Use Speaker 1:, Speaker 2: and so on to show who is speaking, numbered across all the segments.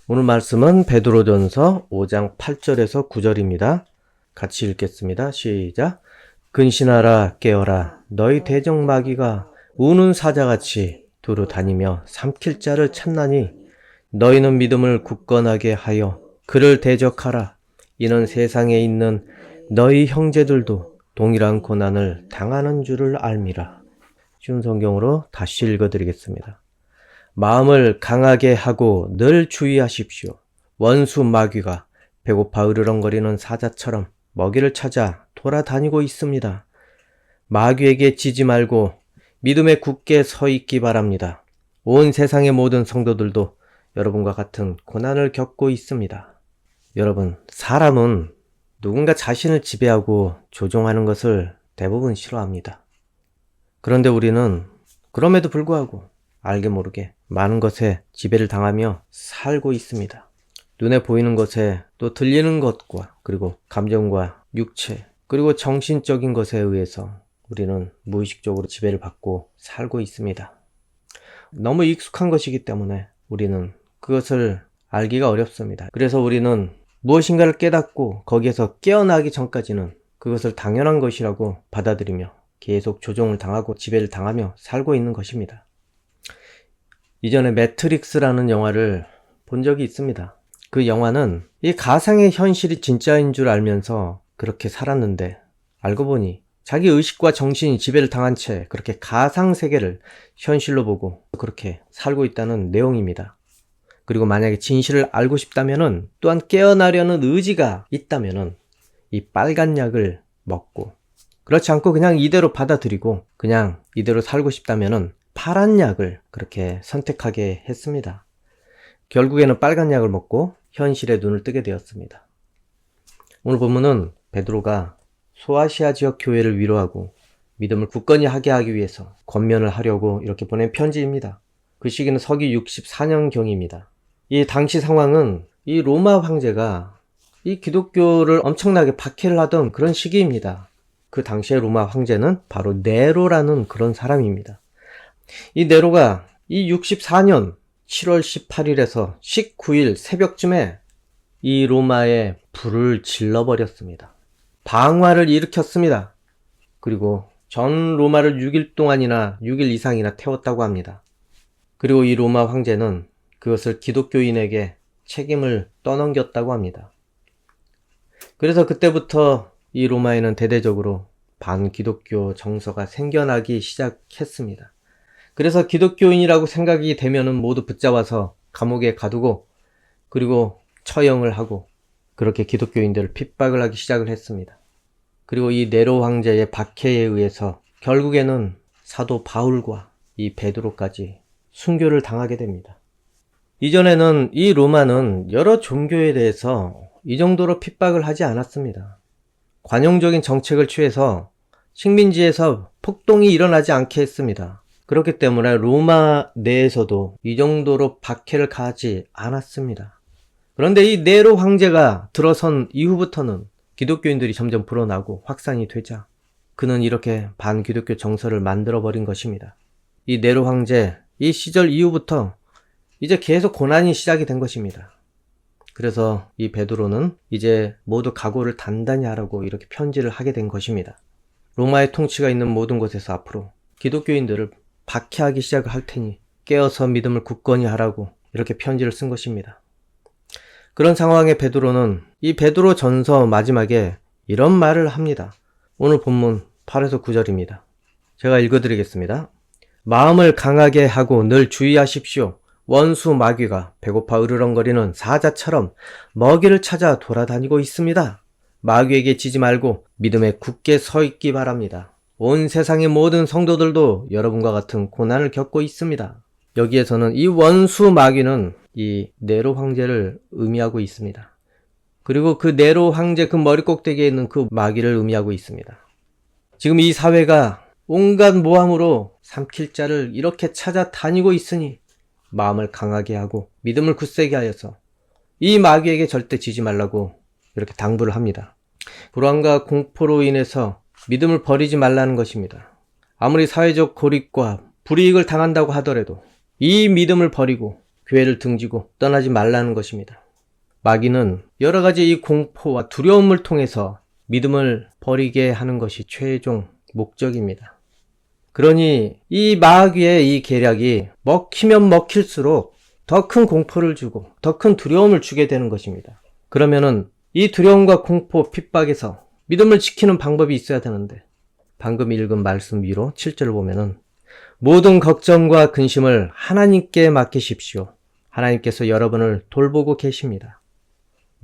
Speaker 1: 오늘 말씀은 베드로전서 5장 8절에서 9절입니다. 같이 읽겠습니다. 시작. 근신하라 깨어라 너희 대적 마귀가 우는 사자같이 두루 다니며 삼킬 자를 찾나니 너희는 믿음을 굳건하게 하여 그를 대적하라. 이는 세상에 있는 너희 형제들도 동일한 고난을 당하는 줄을 알미라. 쉬운 성경으로 다시 읽어드리겠습니다. 마음을 강하게 하고 늘 주의하십시오. 원수 마귀가 배고파 으르렁거리는 사자처럼 먹이를 찾아 돌아다니고 있습니다. 마귀에게 지지 말고 믿음에 굳게 서 있기 바랍니다. 온 세상의 모든 성도들도 여러분과 같은 고난을 겪고 있습니다. 여러분, 사람은 누군가 자신을 지배하고 조종하는 것을 대부분 싫어합니다. 그런데 우리는 그럼에도 불구하고 알게 모르게 많은 것에 지배를 당하며 살고 있습니다. 눈에 보이는 것에 또 들리는 것과 그리고 감정과 육체 그리고 정신적인 것에 의해서 우리는 무의식적으로 지배를 받고 살고 있습니다. 너무 익숙한 것이기 때문에 우리는 그것을 알기가 어렵습니다. 그래서 우리는 무엇인가를 깨닫고 거기에서 깨어나기 전까지는 그것을 당연한 것이라고 받아들이며 계속 조종을 당하고 지배를 당하며 살고 있는 것입니다. 이전에 매트릭스라는 영화를 본 적이 있습니다. 그 영화는 이 가상의 현실이 진짜인 줄 알면서 그렇게 살았는데 알고 보니 자기 의식과 정신이 지배를 당한 채 그렇게 가상 세계를 현실로 보고 그렇게 살고 있다는 내용입니다. 그리고 만약에 진실을 알고 싶다면은 또한 깨어나려는 의지가 있다면은 이 빨간 약을 먹고 그렇지 않고 그냥 이대로 받아들이고 그냥 이대로 살고 싶다면은 파란 약을 그렇게 선택하게 했습니다. 결국에는 빨간 약을 먹고 현실에 눈을 뜨게 되었습니다. 오늘 본문은 베드로가 소아시아 지역 교회를 위로하고 믿음을 굳건히 하게 하기 위해서 권면을 하려고 이렇게 보낸 편지입니다. 그 시기는 서기 64년경입니다. 이 당시 상황은 이 로마 황제가 이 기독교를 엄청나게 박해를 하던 그런 시기입니다. 그 당시의 로마 황제는 바로 네로라는 그런 사람입니다. 이 네로가 이 64년 7월 18일에서 19일 새벽쯤에 이 로마에 불을 질러버렸습니다. 방화를 일으켰습니다. 그리고 전 로마를 6일 동안이나 6일 이상이나 태웠다고 합니다. 그리고 이 로마 황제는 그것을 기독교인에게 책임을 떠넘겼다고 합니다. 그래서 그때부터 이 로마에는 대대적으로 반기독교 정서가 생겨나기 시작했습니다. 그래서 기독교인이라고 생각이 되면은 모두 붙잡아서 감옥에 가두고 그리고 처형을 하고 그렇게 기독교인들을 핍박을 하기 시작을 했습니다. 그리고 이 네로 황제의 박해에 의해서 결국에는 사도 바울과 이 베드로까지 순교를 당하게 됩니다. 이전에는 이 로마는 여러 종교에 대해서 이 정도로 핍박을 하지 않았습니다. 관용적인 정책을 취해서 식민지에서 폭동이 일어나지 않게 했습니다. 그렇기 때문에 로마 내에서도 이 정도로 박해를 가하지 않았습니다. 그런데 이 네로 황제가 들어선 이후부터는 기독교인들이 점점 불어나고 확산이 되자 그는 이렇게 반기독교 정서를 만들어버린 것입니다. 이 네로 황제 이 시절 이후부터 이제 계속 고난이 시작이 된 것입니다. 그래서 이 베드로는 이제 모두 각오를 단단히 하라고 이렇게 편지를 하게 된 것입니다. 로마의 통치가 있는 모든 곳에서 앞으로 기독교인들을 박해하기 시작을 할 테니 깨어서 믿음을 굳건히 하라고 이렇게 편지를 쓴 것입니다. 그런 상황에 베드로는 이 베드로 전서 마지막에 이런 말을 합니다. 오늘 본문 8에서 9절입니다. 제가 읽어드리겠습니다. 마음을 강하게 하고 늘 주의하십시오. 원수 마귀가 배고파 으르렁거리는 사자처럼 먹이를 찾아 돌아다니고 있습니다. 마귀에게 지지 말고 믿음에 굳게 서 있기 바랍니다. 온 세상의 모든 성도들도 여러분과 같은 고난을 겪고 있습니다. 여기에서는 이 원수 마귀는 이 네로 황제를 의미하고 있습니다. 그리고 그 네로 황제 그 머리 꼭대기에 있는 그 마귀를 의미하고 있습니다. 지금 이 사회가 온갖 모함으로 삼킬 자를 이렇게 찾아다니고 있으니 마음을 강하게 하고 믿음을 굳세게 하여서 이 마귀에게 절대 지지 말라고 이렇게 당부를 합니다. 불안과 공포로 인해서 믿음을 버리지 말라는 것입니다. 아무리 사회적 고립과 불이익을 당한다고 하더라도 이 믿음을 버리고 교회를 등지고 떠나지 말라는 것입니다. 마귀는 여러 가지 이 공포와 두려움을 통해서 믿음을 버리게 하는 것이 최종 목적입니다. 그러니 이 마귀의 이 계략이 먹히면 먹힐수록 더 큰 공포를 주고 더 큰 두려움을 주게 되는 것입니다. 그러면은 이 두려움과 공포, 핍박에서 믿음을 지키는 방법이 있어야 되는데, 방금 읽은 말씀 위로 7절을 보면은 모든 걱정과 근심을 하나님께 맡기십시오. 하나님께서 여러분을 돌보고 계십니다.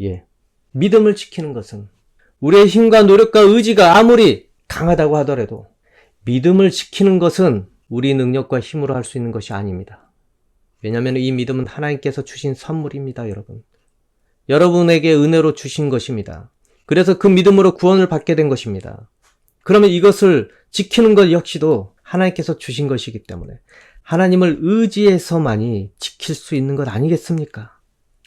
Speaker 1: 예. 믿음을 지키는 것은 우리의 힘과 노력과 의지가 아무리 강하다고 하더라도 믿음을 지키는 것은 우리 능력과 힘으로 할 수 있는 것이 아닙니다. 왜냐하면 이 믿음은 하나님께서 주신 선물입니다, 여러분. 여러분에게 은혜로 주신 것입니다. 그래서 그 믿음으로 구원을 받게 된 것입니다. 그러면 이것을 지키는 것 역시도 하나님께서 주신 것이기 때문에 하나님을 의지해서만이 지킬 수 있는 것 아니겠습니까?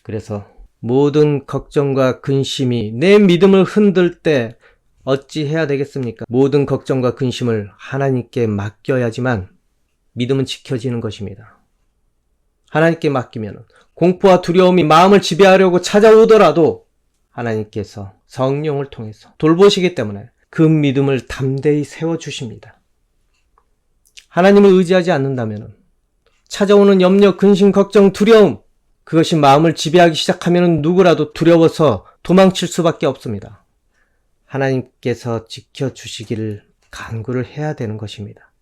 Speaker 1: 그래서 모든 걱정과 근심이 내 믿음을 흔들 때 어찌 해야 되겠습니까? 모든 걱정과 근심을 하나님께 맡겨야지만 믿음은 지켜지는 것입니다. 하나님께 맡기면 공포와 두려움이 마음을 지배하려고 찾아오더라도 하나님께서 성령을 통해서 돌보시기 때문에 그 믿음을 담대히 세워주십니다. 하나님을 의지하지 않는다면 찾아오는 염려, 근심, 걱정, 두려움, 그것이 마음을 지배하기 시작하면 누구라도 두려워서 도망칠 수밖에 없습니다. 하나님께서 지켜주시기를 간구를 해야 되는 것입니다.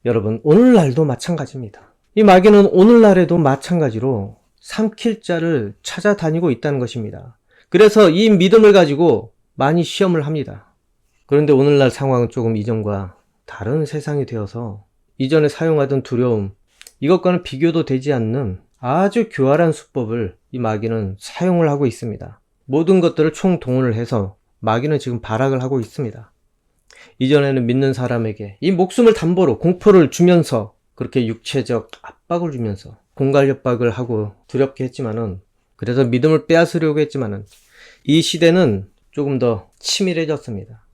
Speaker 1: 여러분, 오늘날도 마찬가지입니다. 이 마귀는 오늘날에도 마찬가지로 삼킬 자를 찾아다니고 있다는 것입니다. 그래서 이 믿음을 가지고 많이 시험을 합니다. 그런데 오늘날 상황은 조금 이전과 다른 세상이 되어서 이전에 사용하던 두려움, 이것과는 비교도 되지 않는 아주 교활한 수법을 이 마귀는 사용을 하고 있습니다. 모든 것들을 총동원을 해서 마귀는 지금 발악을 하고 있습니다. 이전에는 믿는 사람에게 이 목숨을 담보로 공포를 주면서 그렇게 육체적 압박을 주면서 공갈협박을 하고 두렵게 했지만은, 그래서 믿음을 빼앗으려고 했지만은 이 시대는 조금 더 치밀해졌습니다.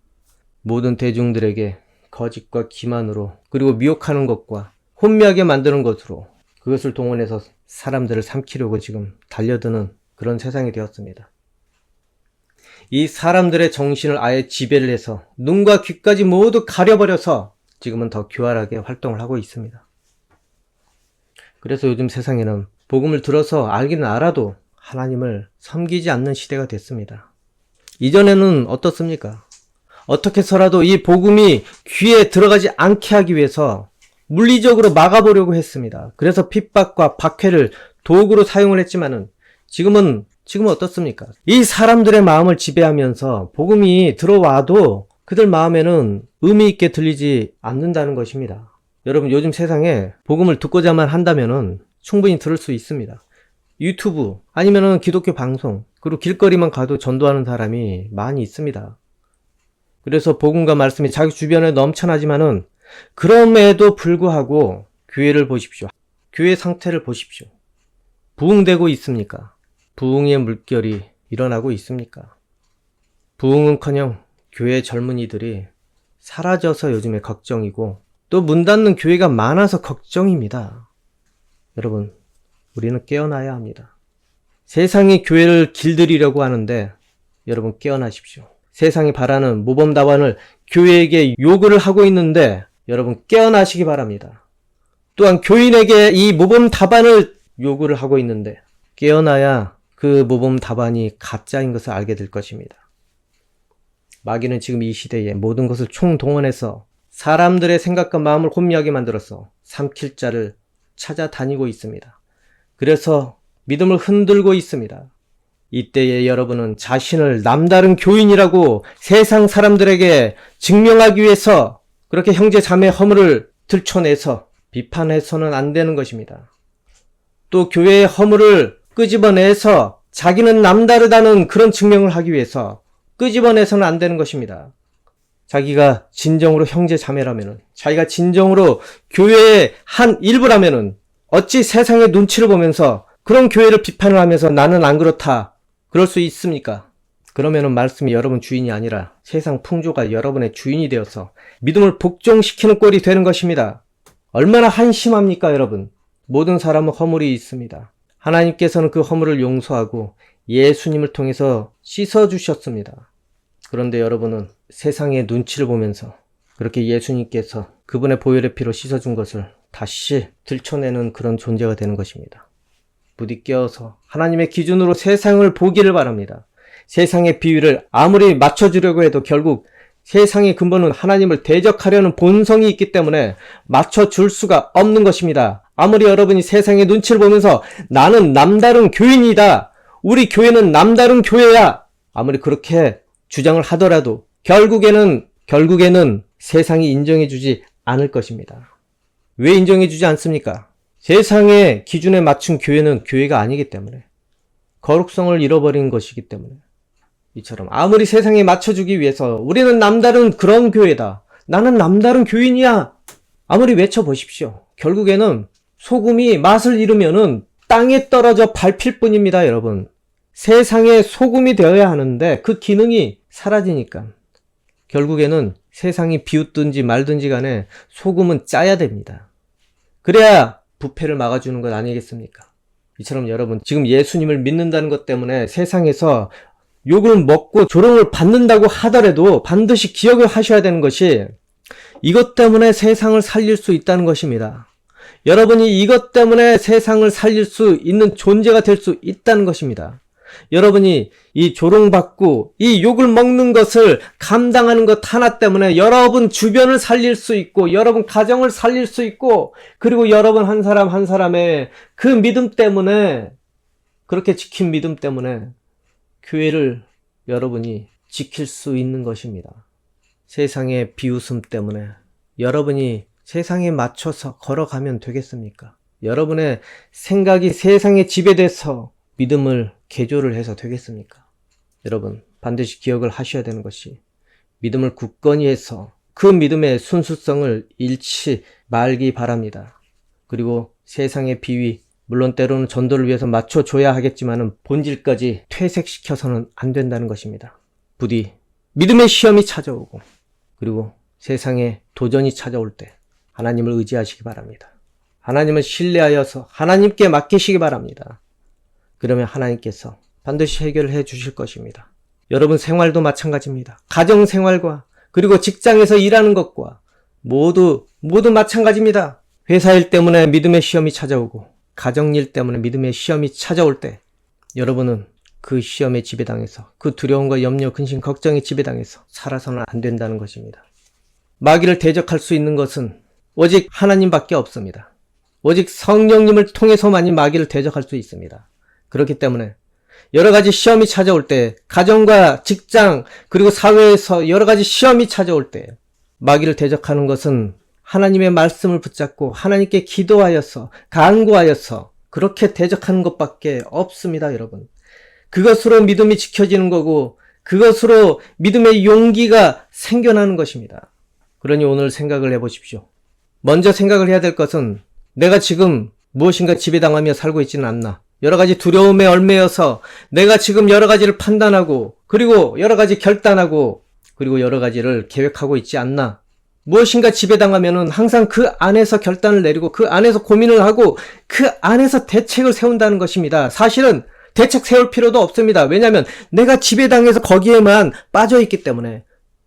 Speaker 1: 모든 대중들에게 거짓과 기만으로, 그리고 미혹하는 것과 혼미하게 만드는 것으로 그것을 동원해서 사람들을 삼키려고 지금 달려드는 그런 세상이 되었습니다. 이 사람들의 정신을 아예 지배를 해서 눈과 귀까지 모두 가려버려서 지금은 더 교활하게 활동을 하고 있습니다. 그래서 요즘 세상에는 복음을 들어서 알기는 알아도 하나님을 섬기지 않는 시대가 됐습니다. 이전에는 어떻습니까? 어떻게 해서라도 이 복음이 귀에 들어가지 않게 하기 위해서 물리적으로 막아보려고 했습니다. 그래서 핍박과 박해를 도구로 사용을 했지만은 지금은 어떻습니까? 이 사람들의 마음을 지배하면서 복음이 들어와도 그들 마음에는 의미 있게 들리지 않는다는 것입니다. 여러분, 요즘 세상에 복음을 듣고자만 한다면은 충분히 들을 수 있습니다. 유튜브 아니면은 기독교 방송, 그리고 길거리만 가도 전도하는 사람이 많이 있습니다. 그래서 복음과 말씀이 자기 주변에 넘쳐나지만은 그럼에도 불구하고 교회를 보십시오. 교회 상태를 보십시오. 부흥되고 있습니까? 부흥의 물결이 일어나고 있습니까? 부흥은커녕 교회 젊은이들이 사라져서 요즘에 걱정이고, 또 문 닫는 교회가 많아서 걱정입니다. 여러분, 우리는 깨어나야 합니다. 세상이 교회를 길들이려고 하는데 여러분 깨어나십시오. 세상이 바라는 모범답안을 교회에게 요구를 하고 있는데 여러분 깨어나시기 바랍니다. 또한 교인에게 이 모범답안을 요구를 하고 있는데 깨어나야 그 모범답안이 가짜인 것을 알게 될 것입니다. 마귀는 지금 이 시대에 모든 것을 총동원해서 사람들의 생각과 마음을 혼미하게 만들어서 삼킬 자를 찾아다니고 있습니다. 그래서 믿음을 흔들고 있습니다. 이때에 여러분은 자신을 남다른 교인이라고 세상 사람들에게 증명하기 위해서 그렇게 형제 자매 허물을 들춰내서 비판해서는 안 되는 것입니다. 또 교회의 허물을 끄집어내서 자기는 남다르다는 그런 증명을 하기 위해서 끄집어내서는 안 되는 것입니다. 자기가 진정으로 형제 자매라면은, 자기가 진정으로 교회의 한 일부라면은 어찌 세상의 눈치를 보면서 그런 교회를 비판을 하면서 나는 안 그렇다 그럴 수 있습니까? 그러면은 말씀이 여러분 주인이 아니라 세상 풍조가 여러분의 주인이 되어서 믿음을 복종시키는 꼴이 되는 것입니다. 얼마나 한심합니까, 여러분? 모든 사람은 허물이 있습니다. 하나님께서는 그 허물을 용서하고 예수님을 통해서 씻어주셨습니다. 그런데 여러분은 세상의 눈치를 보면서 그렇게 예수님께서 그분의 보혈의 피로 씻어준 것을 다시 들춰내는 그런 존재가 되는 것입니다. 부디 깨어서 하나님의 기준으로 세상을 보기를 바랍니다. 세상의 비위를 아무리 맞춰주려고 해도 결국 세상의 근본은 하나님을 대적하려는 본성이 있기 때문에 맞춰줄 수가 없는 것입니다. 아무리 여러분이 세상의 눈치를 보면서 나는 남다른 교인이다, 우리 교회는 남다른 교회야, 아무리 그렇게 주장을 하더라도 결국에는 세상이 인정해주지 않을 것입니다. 왜 인정해주지 않습니까? 세상의 기준에 맞춘 교회는 교회가 아니기 때문에, 거룩성을 잃어버린 것이기 때문에. 이처럼 아무리 세상에 맞춰주기 위해서 우리는 남다른 그런 교회다, 나는 남다른 교인이야, 아무리 외쳐보십시오. 결국에는 소금이 맛을 잃으면은 땅에 떨어져 밟힐 뿐입니다, 여러분. 세상에 소금이 되어야 하는데 그 기능이 사라지니까 결국에는 세상이 비웃든지 말든지 간에 소금은 짜야 됩니다. 그래야 부패를 막아주는 것 아니겠습니까? 이처럼 여러분, 지금 예수님을 믿는다는 것 때문에 세상에서 욕을 먹고 조롱을 받는다고 하더라도 반드시 기억을 하셔야 되는 것이, 이것 때문에 세상을 살릴 수 있다는 것입니다. 여러분이 이것 때문에 세상을 살릴 수 있는 존재가 될 수 있다는 것입니다. 여러분이 이 조롱받고 이 욕을 먹는 것을 감당하는 것 하나 때문에 여러분 주변을 살릴 수 있고, 여러분 가정을 살릴 수 있고, 그리고 여러분 한 사람 한 사람의 그 믿음 때문에, 그렇게 지킨 믿음 때문에 교회를 여러분이 지킬 수 있는 것입니다. 세상의 비웃음 때문에 여러분이 세상에 맞춰서 걸어가면 되겠습니까? 여러분의 생각이 세상에 지배돼서 믿음을 개조를 해서 되겠습니까? 여러분, 반드시 기억을 하셔야 되는 것이, 믿음을 굳건히 해서 그 믿음의 순수성을 잃지 말기 바랍니다. 그리고 세상의 비위, 물론 때로는 전도를 위해서 맞춰줘야 하겠지만은 본질까지 퇴색시켜서는 안 된다는 것입니다. 부디 믿음의 시험이 찾아오고, 그리고 세상에 도전이 찾아올 때 하나님을 의지하시기 바랍니다. 하나님을 신뢰하여서 하나님께 맡기시기 바랍니다. 그러면 하나님께서 반드시 해결해 주실 것입니다. 여러분 생활도 마찬가지입니다. 가정 생활과 그리고 직장에서 일하는 것과 모두 마찬가지입니다. 회사 일 때문에 믿음의 시험이 찾아오고, 가정일 때문에 믿음의 시험이 찾아올 때 여러분은 그 시험에 지배당해서, 그 두려움과 염려, 근심, 걱정에 지배당해서 살아서는 안 된다는 것입니다. 마귀를 대적할 수 있는 것은 오직 하나님밖에 없습니다. 오직 성령님을 통해서만이 마귀를 대적할 수 있습니다. 그렇기 때문에 여러 가지 시험이 찾아올 때, 가정과 직장 그리고 사회에서 여러 가지 시험이 찾아올 때 마귀를 대적하는 것은 하나님의 말씀을 붙잡고 하나님께 기도하여서 간구하여서 그렇게 대적하는 것밖에 없습니다, 여러분. 그것으로 믿음이 지켜지는 거고, 그것으로 믿음의 용기가 생겨나는 것입니다. 그러니 오늘 생각을 해보십시오. 먼저 생각을 해야 될 것은, 내가 지금 무엇인가 지배당하며 살고 있지는 않나, 여러 가지 두려움에 얽매여서 내가 지금 여러 가지를 판단하고, 그리고 여러 가지 결단하고, 그리고 여러 가지를 계획하고 있지 않나. 무엇인가 지배당하면은 항상 그 안에서 결단을 내리고, 그 안에서 고민을 하고, 그 안에서 대책을 세운다는 것입니다. 사실은 대책 세울 필요도 없습니다. 왜냐하면 내가 지배당해서 거기에만 빠져 있기 때문에.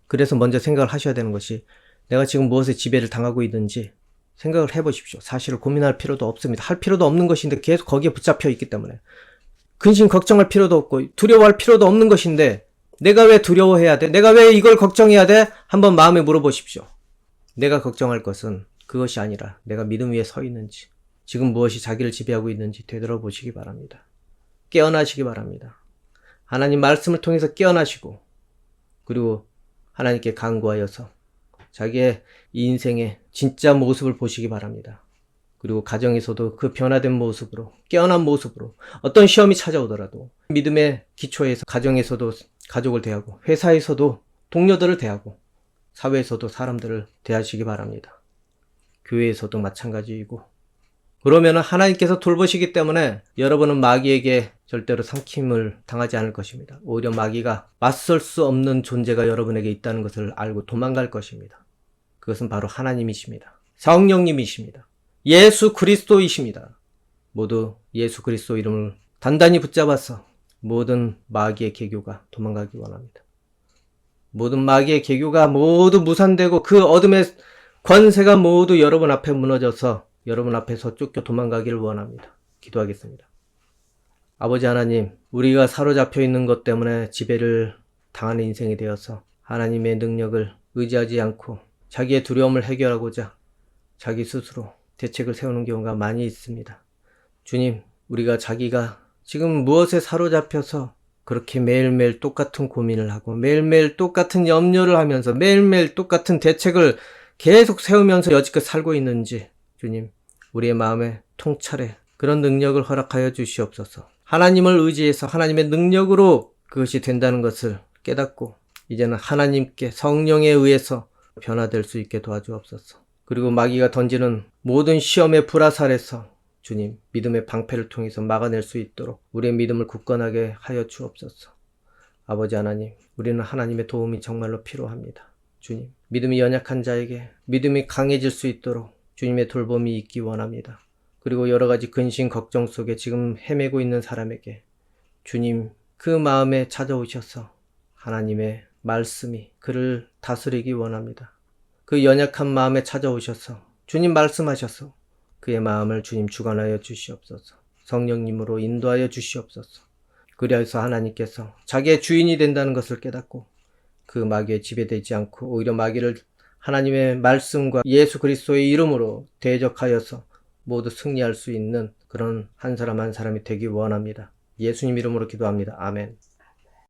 Speaker 1: 그래서 먼저 생각을 하셔야 되는 것이, 내가 지금 무엇에 지배를 당하고 있는지 생각을 해보십시오. 사실을 고민할 필요도 없습니다. 할 필요도 없는 것인데 계속 거기에 붙잡혀 있기 때문에. 근심 걱정할 필요도 없고 두려워할 필요도 없는 것인데 내가 왜 두려워해야 돼? 내가 왜 이걸 걱정해야 돼? 한번 마음에 물어보십시오. 내가 걱정할 것은 그것이 아니라 내가 믿음 위에 서 있는지, 지금 무엇이 자기를 지배하고 있는지 되돌아보시기 바랍니다. 깨어나시기 바랍니다. 하나님 말씀을 통해서 깨어나시고, 그리고 하나님께 간구하여서 자기의 이 인생의 진짜 모습을 보시기 바랍니다. 그리고 가정에서도 그 변화된 모습으로, 깨어난 모습으로 어떤 시험이 찾아오더라도 믿음의 기초에서 가정에서도 가족을 대하고, 회사에서도 동료들을 대하고, 사회에서도 사람들을 대하시기 바랍니다. 교회에서도 마찬가지이고, 그러면 하나님께서 돌보시기 때문에 여러분은 마귀에게 절대로 삼킴을 당하지 않을 것입니다. 오히려 마귀가 맞설 수 없는 존재가 여러분에게 있다는 것을 알고 도망갈 것입니다. 그것은 바로 하나님이십니다. 성령님이십니다. 예수 그리스도이십니다. 모두 예수 그리스도 이름을 단단히 붙잡아서 모든 마귀의 계교가 도망가기 원합니다. 모든 마귀의 계교가 모두 무산되고 그 어둠의 권세가 모두 여러분 앞에 무너져서 여러분 앞에서 쫓겨 도망가기를 원합니다. 기도하겠습니다. 아버지 하나님, 우리가 사로잡혀 있는 것 때문에 지배를 당하는 인생이 되어서 하나님의 능력을 의지하지 않고 자기의 두려움을 해결하고자 자기 스스로 대책을 세우는 경우가 많이 있습니다. 주님, 우리가 자기가 지금 무엇에 사로잡혀서 그렇게 매일매일 똑같은 고민을 하고 매일매일 똑같은 염려를 하면서 매일매일 똑같은 대책을 계속 세우면서 여지껏 살고 있는지 주님, 우리의 마음에 통찰에 그런 능력을 허락하여 주시옵소서. 하나님을 의지해서 하나님의 능력으로 그것이 된다는 것을 깨닫고 이제는 하나님께 성령에 의해서 변화될 수 있게 도와주옵소서. 그리고 마귀가 던지는 모든 시험의 불화살에서 주님, 믿음의 방패를 통해서 막아낼 수 있도록 우리의 믿음을 굳건하게 하여 주옵소서. 아버지 하나님, 우리는 하나님의 도움이 정말로 필요합니다. 주님, 믿음이 연약한 자에게 믿음이 강해질 수 있도록 주님의 돌봄이 있기 원합니다. 그리고 여러 가지 근심, 걱정 속에 지금 헤매고 있는 사람에게 주님, 그 마음에 찾아오셔서 하나님의 말씀이 그를 다스리기 원합니다. 그 연약한 마음에 찾아오셔서 주님 말씀하셔서 그의 마음을 주님 주관하여 주시옵소서. 성령님으로 인도하여 주시옵소서. 그리하여서 하나님께서 자기의 주인이 된다는 것을 깨닫고 그 마귀에 지배되지 않고 오히려 마귀를 하나님의 말씀과 예수 그리스도의 이름으로 대적하여서 모두 승리할 수 있는 그런 한 사람 한 사람이 되기 원합니다. 예수님 이름으로 기도합니다. 아멘.